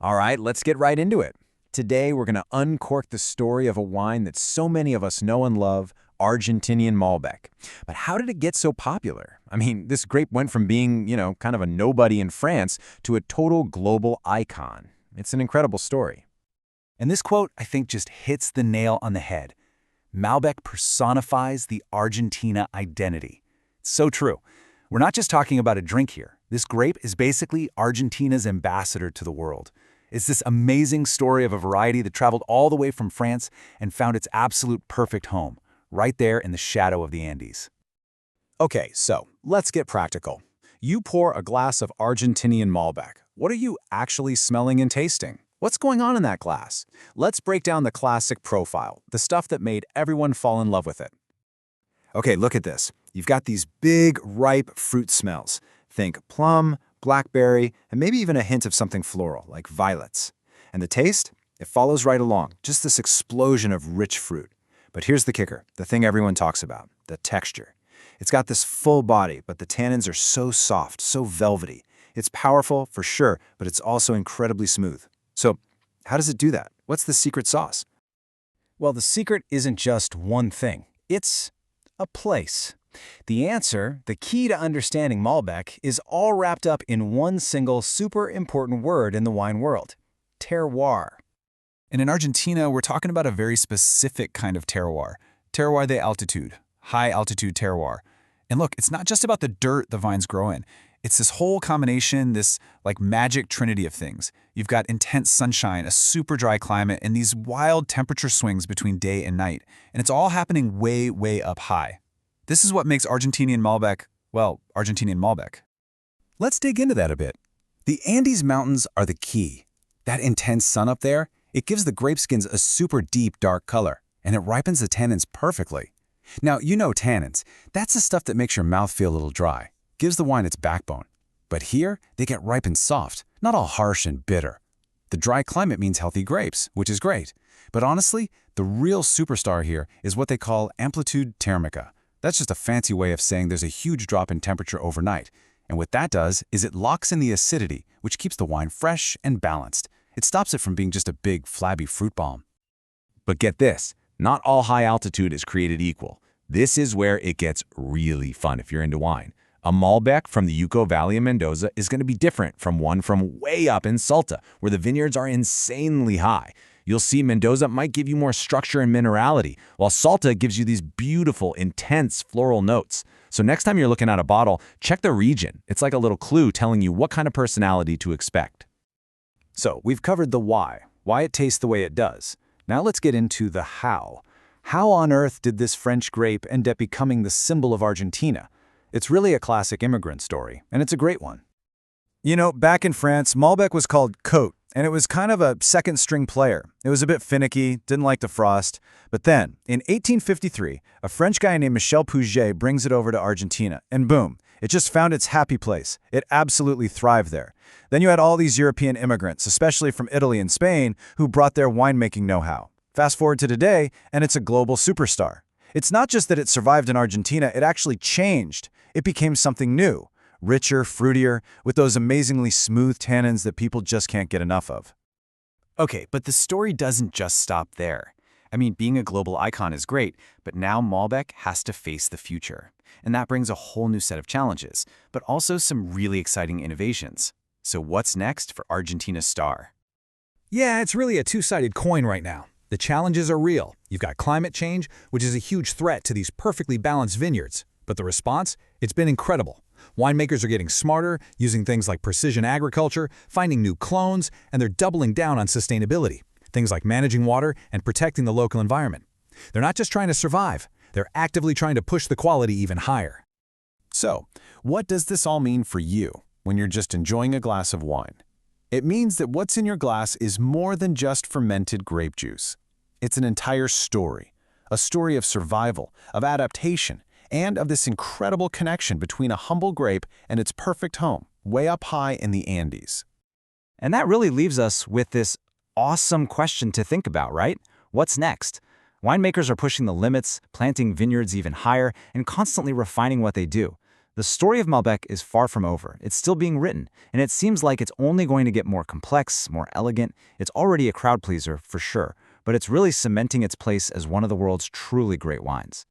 All right, let's get right into it. Today, we're going to uncork the story of a wine that so many of us know and love, Argentinian Malbec. But how did it get so popular? I mean, this grape went from being, kind of a nobody in France to a total global icon. It's an incredible story. And this quote, I think, just hits the nail on the head. Malbec personifies the Argentina identity. It's so true. We're not just talking about a drink here. This grape is basically Argentina's ambassador to the world. It's this amazing story of a variety that traveled all the way from France and found its absolute perfect home, right there in the shadow of the Andes. Okay, so let's get practical. You pour a glass of Argentinian Malbec. What are you actually smelling and tasting? What's going on in that glass? Let's break down the classic profile, the stuff that made everyone fall in love with it. Okay, look at this. You've got these big, ripe fruit smells. Think plum, blackberry, and maybe even a hint of something floral, like violets. And the taste? It follows right along, just this explosion of rich fruit. But here's the kicker, the thing everyone talks about, the texture. It's got this full body, but the tannins are so soft, so velvety. It's powerful, for sure, but it's also incredibly smooth. So, how does it do that? What's the secret sauce? Well, the secret isn't just one thing. It's a place. The answer, the key to understanding Malbec, is all wrapped up in one single super important word in the wine world: terroir. And in Argentina, we're talking about a very specific kind of terroir. Terroir de altitude, high altitude terroir. And look, it's not just about the dirt the vines grow in. It's this whole combination, this magic trinity of things. You've got intense sunshine, a super dry climate, and these wild temperature swings between day and night. And it's all happening way, way up high. This is what makes Argentinian Malbec, well, Argentinian Malbec. Let's dig into that a bit. The Andes Mountains are the key. That intense sun up there, it gives the grape skins a super deep, dark color, and it ripens the tannins perfectly. Now, you know tannins. That's the stuff that makes your mouth feel a little dry, gives the wine its backbone. But here, they get ripe and soft, not all harsh and bitter. The dry climate means healthy grapes, which is great. But honestly, the real superstar here is what they call amplitude thermica. That's just a fancy way of saying there's a huge drop in temperature overnight. And what that does is it locks in the acidity, which keeps the wine fresh and balanced. It stops it from being just a big, flabby fruit bomb. But get this, not all high altitude is created equal. This is where it gets really fun if you're into wine. A Malbec from the Uco Valley in Mendoza is going to be different from one from way up in Salta, where the vineyards are insanely high. You'll see Mendoza might give you more structure and minerality, while Salta gives you these beautiful, intense floral notes. So next time you're looking at a bottle, check the region. It's like a little clue telling you what kind of personality to expect. So we've covered the why it tastes the way it does. Now let's get into the how. How on earth did this French grape end up becoming the symbol of Argentina? It's really a classic immigrant story, and it's a great one. Back in France, Malbec was called Côte, and it was kind of a second-string player. It was a bit finicky, didn't like the frost. But then, in 1853, a French guy named Michel Pouget brings it over to Argentina, and boom, it just found its happy place. It absolutely thrived there. Then you had all these European immigrants, especially from Italy and Spain, who brought their winemaking know-how. Fast forward to today, and it's a global superstar. It's not just that it survived in Argentina, it actually changed. It became something new. Richer, fruitier, with those amazingly smooth tannins that people just can't get enough of. Okay, but the story doesn't just stop there. I mean, being a global icon is great, but now Malbec has to face the future. And that brings a whole new set of challenges, but also some really exciting innovations. So what's next for Argentina's star? Yeah, it's really a two-sided coin right now. The challenges are real. You've got climate change, which is a huge threat to these perfectly balanced vineyards. But the response? It's been incredible. Winemakers are getting smarter, using things like precision agriculture, finding new clones, and they're doubling down on sustainability. Things like managing water and protecting the local environment. They're not just trying to survive, they're actively trying to push the quality even higher. So, what does this all mean for you when you're just enjoying a glass of wine? It means that what's in your glass is more than just fermented grape juice. It's an entire story, a story of survival, of adaptation, and of this incredible connection between a humble grape and its perfect home, way up high in the Andes. And that really leaves us with this awesome question to think about, right? What's next? Winemakers are pushing the limits, planting vineyards even higher, and constantly refining what they do. The story of Malbec is far from over. It's still being written, and it seems like it's only going to get more complex, more elegant. It's already a crowd pleaser, for sure, but it's really cementing its place as one of the world's truly great wines.